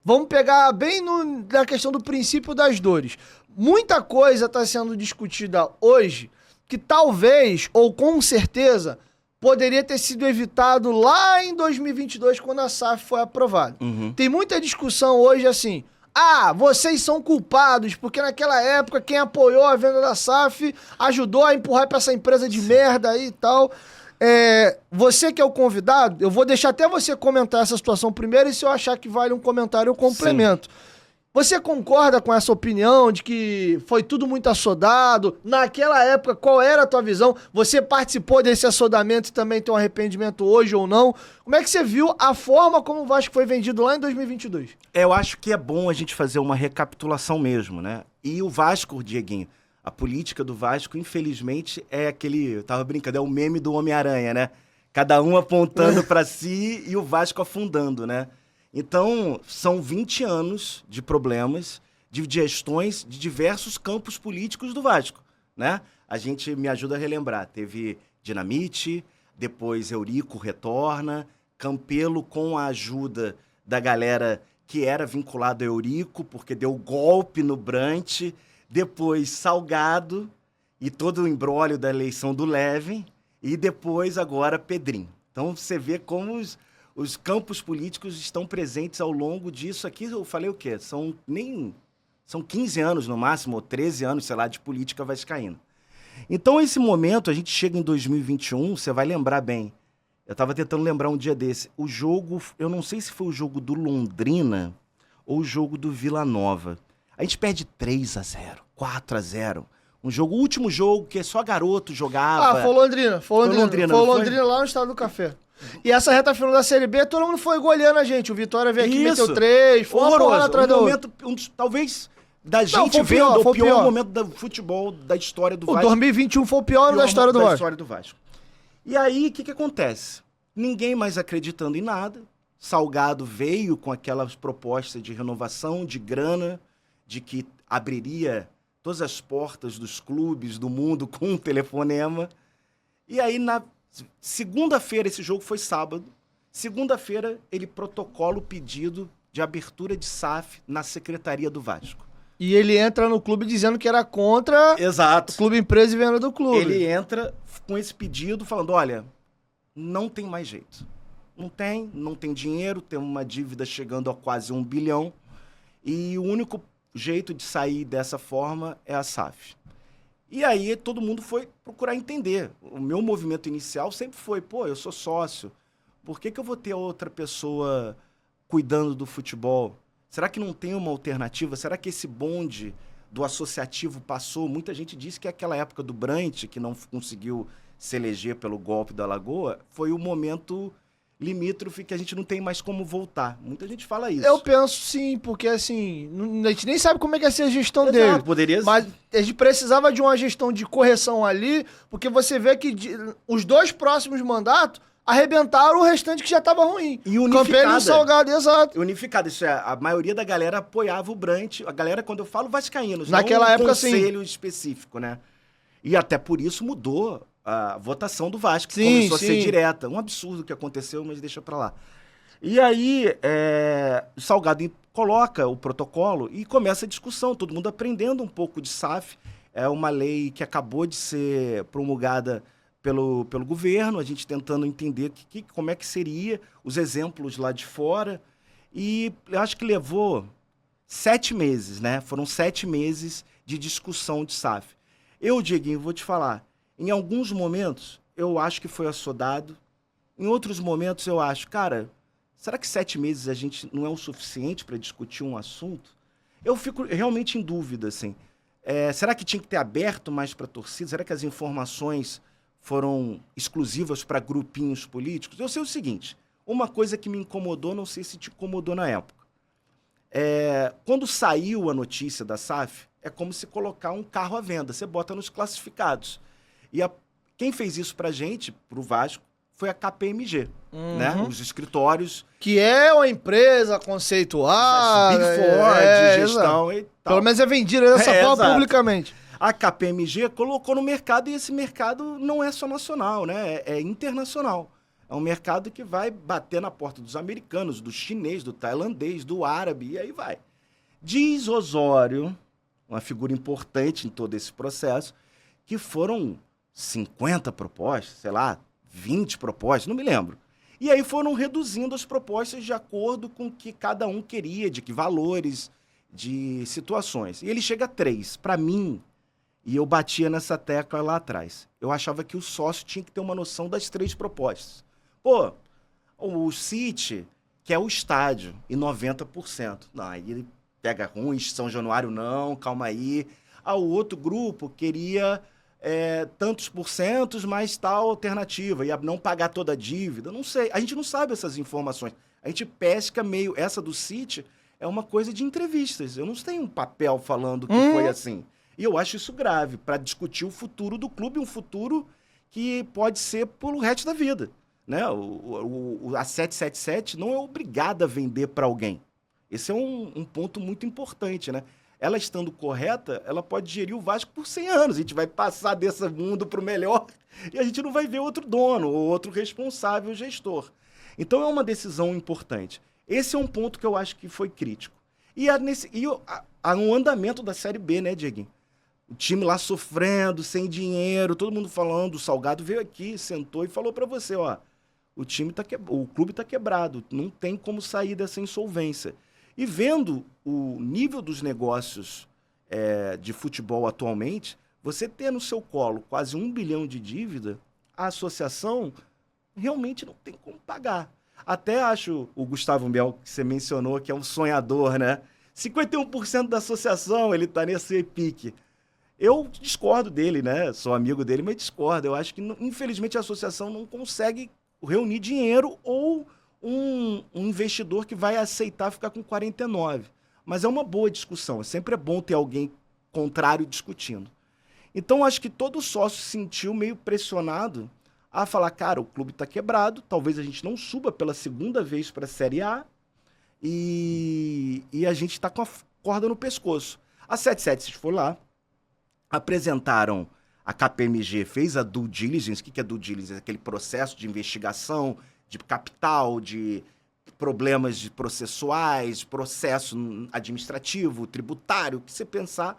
Vamos pegar bem na questão do princípio das dores. Muita coisa está sendo discutida hoje que talvez, ou com certeza, poderia ter sido evitado lá em 2022, quando a SAF foi aprovada. Tem muita discussão hoje assim, vocês são culpados, porque naquela época quem apoiou a venda da SAF ajudou a empurrar para essa empresa de merda aí e tal. Você que é o convidado, eu vou deixar até você comentar essa situação primeiro e se eu achar que vale um comentário eu complemento. Sim. Você concorda com essa opinião de que foi tudo muito assodado? Naquela época, qual era a tua visão? Você participou desse assodamento e também tem um arrependimento hoje ou não? Como é que você viu a forma como o Vasco foi vendido lá em 2022? Eu acho que é bom a gente fazer uma recapitulação mesmo, né? E o Vasco, Dieguinho, a política do Vasco, infelizmente, é aquele... Eu tava brincando, é o meme do Homem-Aranha, né? Cada um apontando pra si e o Vasco afundando, né? Então, são 20 anos de problemas, de gestões de diversos campos políticos do Vasco, né? A gente me ajuda a relembrar. Teve Dinamite, depois Eurico retorna, Campelo com a ajuda da galera que era vinculada a Eurico, porque deu golpe no Brant, depois Salgado e todo o imbróglio da eleição do Levin, e depois agora Pedrinho. Então, você vê como os campos políticos estão presentes ao longo disso aqui. Eu falei o quê? São 15 anos no máximo, ou 13 anos, sei lá, de política vascaína. Então, esse momento, a gente chega em 2021, você vai lembrar bem. Eu estava tentando lembrar um dia desse. O jogo, eu não sei se foi o jogo do Londrina ou o jogo do Vila Nova. A gente perde 3-0, 4-0. O último jogo que só garoto jogava. Foi Londrina. Foi Londrina lá no Estado do Café. E essa reta final da Série B, todo mundo foi goleando a gente. O Vitória veio aqui, meteu 3, foi uma porrada atrás do outro. Talvez da gente vendo o pior momento do futebol da história do Vasco. O 2021 foi o pior da história do Vasco. E aí, o que acontece? Ninguém mais acreditando em nada. Salgado veio com aquelas propostas de renovação, de grana, de que abriria todas as portas dos clubes do mundo com um telefonema. E aí, na segunda-feira, esse jogo foi sábado, segunda-feira ele protocola o pedido de abertura de SAF na Secretaria do Vasco. E ele entra no clube dizendo que era contra o clube empresa e venda do clube. Ele entra com esse pedido falando, olha, não tem mais jeito. Não tem dinheiro, tem uma dívida chegando a quase 1 bilhão e o único jeito de sair dessa forma é a SAF. E aí todo mundo foi procurar entender. O meu movimento inicial sempre foi, eu sou sócio, por que eu vou ter outra pessoa cuidando do futebol? Será que não tem uma alternativa? Será que esse bonde do associativo passou? Muita gente disse que aquela época do Brant, que não conseguiu se eleger pelo golpe da Lagoa, foi o momento limítrofe que a gente não tem mais como voltar. Muita gente fala isso. Eu penso sim, porque assim, a gente nem sabe como é que ia ser a gestão dele. Poderia ser. Mas a gente precisava de uma gestão de correção ali, porque você vê que os 2 próximos mandatos arrebentaram o restante que já estava ruim. E unificada. Campelo e o Salgado, exato. Unificada, isso é, a maioria da galera apoiava o Brant, a galera, quando eu falo vascaínos, naquela não época, conselho específico, né? E até por isso mudou a votação do Vasco, que começou a ser direta. Um absurdo que aconteceu, mas deixa pra lá. E aí, o Salgado coloca o protocolo e começa a discussão, todo mundo aprendendo um pouco de SAF. É uma lei que acabou de ser promulgada pelo governo, a gente tentando entender como é que seria, os exemplos lá de fora. E eu acho que levou 7 meses, né? Foram 7 meses de discussão de SAF. Eu, Dieguinho, vou te falar, em alguns momentos eu acho que foi assodado, em outros momentos eu acho, cara, será que 7 meses a gente não é o suficiente para discutir um assunto? Eu fico realmente em dúvida, assim. Será que tinha que ter aberto mais para a torcida? Será que as informações foram exclusivas para grupinhos políticos? Eu sei o seguinte, uma coisa que me incomodou, não sei se te incomodou na época. Quando saiu a notícia da SAF, é como se colocar um carro à venda, você bota nos classificados. E quem fez isso pra gente, pro Vasco, foi a KPMG, né? Os escritórios... Que é uma empresa conceituada... Big Four, de gestão e tal. Pelo menos é vendida dessa forma publicamente. A KPMG colocou no mercado e esse mercado não é só nacional, né? É internacional. É um mercado que vai bater na porta dos americanos, do chinês, do tailandês, do árabe, e aí vai. Diz Osório, uma figura importante em todo esse processo, que foram 50 propostas, sei lá, 20 propostas, não me lembro. E aí foram reduzindo as propostas de acordo com o que cada um queria, de que valores, de situações. E ele chega a 3. Para mim, e eu batia nessa tecla lá atrás, eu achava que o sócio tinha que ter uma noção das 3 propostas. Pô, o City quer o estádio e 90%. Não, aí ele pega ruim, São Januário não, calma aí. O outro grupo queria tantos porcentos, mais tal alternativa, ia não pagar toda a dívida, não sei. A gente não sabe essas informações. A gente pesca meio... Essa do City é uma coisa de entrevistas. Eu não tenho um papel falando que foi assim. E eu acho isso grave, para discutir o futuro do clube, um futuro que pode ser pelo resto da vida. Né? A 777 não é obrigada a vender para alguém. Esse é um ponto muito importante, né? Ela estando correta, ela pode gerir o Vasco por 100 anos. A gente vai passar desse mundo para o melhor e a gente não vai ver outro dono ou outro responsável gestor. Então é uma decisão importante. Esse é um ponto que eu acho que foi crítico. E há um andamento da Série B, né, Dieguinho? O time lá sofrendo, sem dinheiro, todo mundo falando. O Salgado veio aqui, sentou e falou para você, ó, o clube está quebrado, não tem como sair dessa insolvência. E vendo o nível dos negócios de futebol atualmente, você ter no seu colo quase 1 bilhão de dívida, a associação realmente não tem como pagar. Até acho o Gustavo Mel, que você mencionou, que é um sonhador, né? 51% da associação, ele está nesse pique. Eu discordo dele, né? Sou amigo dele, mas discordo. Eu acho que, infelizmente, a associação não consegue reunir dinheiro ou um investidor que vai aceitar ficar com 49%. Mas é uma boa discussão. Sempre é bom ter alguém contrário discutindo. Então, acho que todo sócio se sentiu meio pressionado a falar, cara, o clube está quebrado, talvez a gente não suba pela segunda vez para a Série A e a gente está com a corda no pescoço. A 77 foi lá, apresentaram, a KPMG fez a due diligence. O que é due diligence? Aquele processo de investigação, de capital, de problemas de processuais, processo administrativo, tributário, o que você pensar.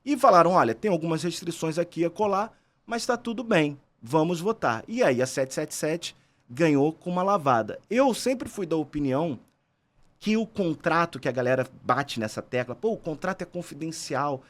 E falaram, olha, tem algumas restrições aqui a colar, mas está tudo bem, vamos votar. E aí a 777 ganhou com uma lavada. Eu sempre fui da opinião que o contrato, que a galera bate nessa tecla, pô, o contrato é confidencial.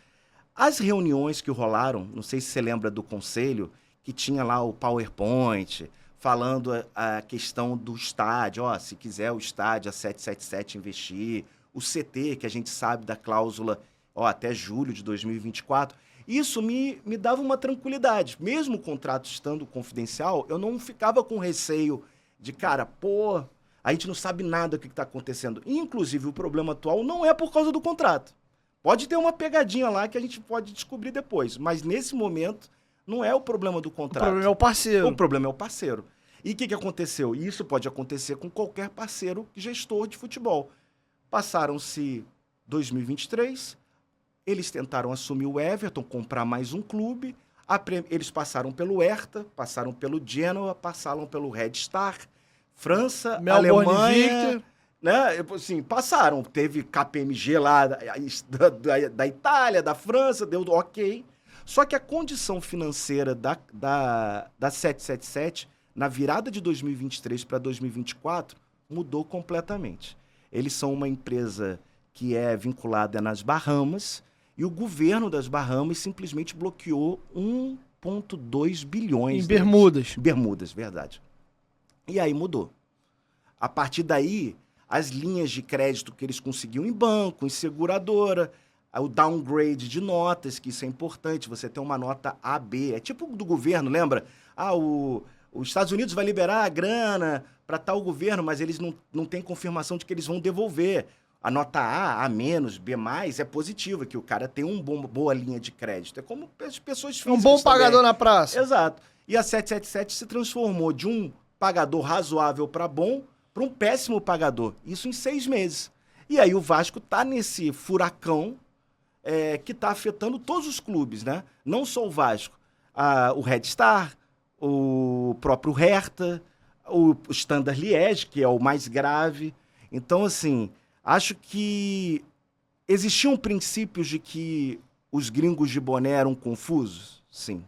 As reuniões que rolaram, não sei se você lembra do conselho, que tinha lá o PowerPoint, falando a questão do estádio, ó, se quiser o estádio, a 777 investir, o CT, que a gente sabe da cláusula, ó, até julho de 2024, isso me dava uma tranquilidade. Mesmo o contrato estando confidencial, eu não ficava com receio de, cara, pô, a gente não sabe nada do que está acontecendo. Inclusive, o problema atual não é por causa do contrato. Pode ter uma pegadinha lá que a gente pode descobrir depois, mas nesse momento não é o problema do contrato. O problema é o parceiro. O problema é o parceiro. E o que aconteceu? Isso pode acontecer com qualquer parceiro gestor de futebol. Passaram-se 2023, eles tentaram assumir o Everton, comprar mais um clube, eles passaram pelo Hertha, passaram pelo Genoa, passaram pelo Red Star, França, Melbourne, Alemanha... Né? Assim, passaram, teve KPMG lá da Itália, da França, deu ok. Só que a condição financeira da 777, na virada de 2023 para 2024, mudou completamente. Eles são uma empresa que é vinculada nas Bahamas e o governo das Bahamas simplesmente bloqueou 1,2 bilhões. Em Bermudas. Bermudas, verdade. E aí mudou. A partir daí, as linhas de crédito que eles conseguiam em banco, em seguradora, o downgrade de notas, que isso é importante, você tem uma nota AB, é tipo do governo, lembra? Os Estados Unidos vai liberar a grana para tal governo, mas eles não têm confirmação de que eles vão devolver. A nota A, A-, B+, é positiva, que o cara tem uma boa linha de crédito. É como as pessoas físicas um bom pagador também. Na praça. Exato. E a 777 se transformou de um pagador razoável para bom para um péssimo pagador. Isso em 6 meses. E aí o Vasco está nesse furacão que está afetando todos os clubes, né? Não só o Vasco. O Red Star, o próprio Hertha, o Standard Liège, que é o mais grave. Então, assim, acho que existiam princípios de que os gringos de boné eram confusos, sim.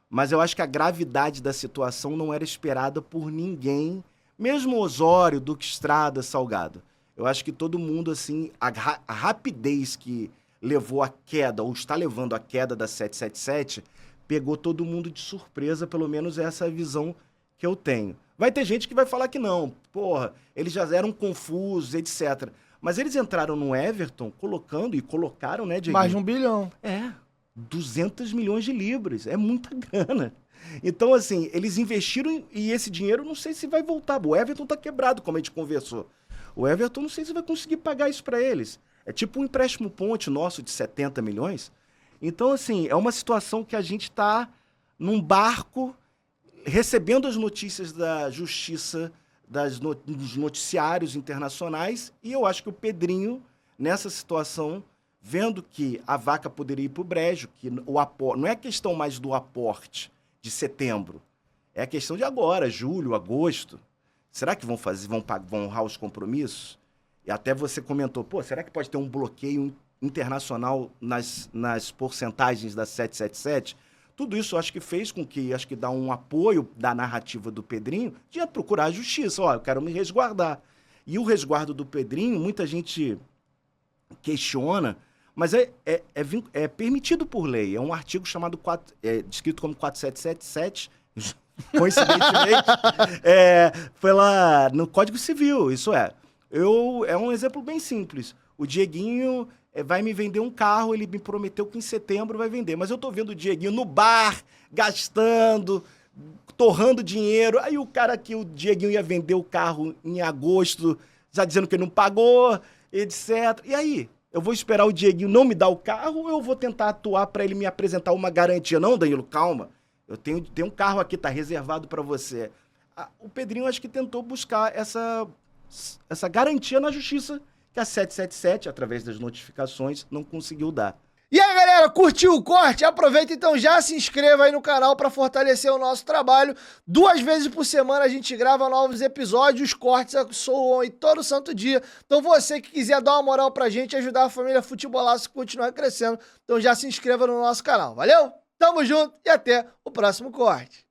Mas eu acho que a gravidade da situação não era esperada por ninguém, mesmo Osório, Duque Estrada, Salgado. Eu acho que todo mundo, assim, a rapidez que levou a queda, ou está levando a queda da 777, pegou todo mundo de surpresa, pelo menos essa é a visão que eu tenho. Vai ter gente que vai falar que não, porra, eles já eram confusos, etc. Mas eles entraram no Everton colocando, e colocaram, né, Diego? Mais de 1 bilhão. 200 milhões de libras, é muita grana. Então, assim, eles investiram e esse dinheiro não sei se vai voltar. O Everton tá quebrado, como a gente conversou. O Everton não sei se vai conseguir pagar isso para eles. É tipo um empréstimo ponte nosso de 70 milhões. Então, assim, é uma situação que a gente tá num barco recebendo as notícias da justiça, dos noticiários internacionais, e eu acho que o Pedrinho, nessa situação, vendo que a vaca poderia ir para o brejo, que o aporte, não é questão mais do aporte de setembro, é a questão de agora, julho, agosto. Será que vão honrar os compromissos? E até você comentou, pô, será que pode ter um bloqueio internacional nas porcentagens da 777? Tudo isso acho que fez com que, acho que dá um apoio da narrativa do Pedrinho de procurar a justiça. Ó, eu quero me resguardar. E o resguardo do Pedrinho, muita gente questiona, mas é permitido por lei. É um artigo chamado, descrito como 4777, coincidentemente, foi lá no Código Civil, isso é. É um exemplo bem simples. O Dieguinho vai me vender um carro, ele me prometeu que em setembro vai vender, mas eu tô vendo o Dieguinho no bar, gastando, torrando dinheiro, aí o cara que o Dieguinho ia vender o carro em agosto, já dizendo que ele não pagou, etc. E aí? Eu vou esperar o Dieguinho não me dar o carro ou eu vou tentar atuar para ele me apresentar uma garantia? Não, Danilo, calma. Eu tenho um carro aqui, tá reservado para você. O Pedrinho acho que tentou buscar essa garantia na justiça que a 777, através das notificações, não conseguiu dar. E aí, galera, curtiu o corte? Aproveita então, já se inscreva aí no canal para fortalecer o nosso trabalho. 2 vezes por semana a gente grava novos episódios, os cortes soam aí todo santo dia. Então você que quiser dar uma moral pra gente, ajudar a família Futebolaço a continuar crescendo, então já se inscreva no nosso canal. Valeu? Tamo junto e até o próximo corte.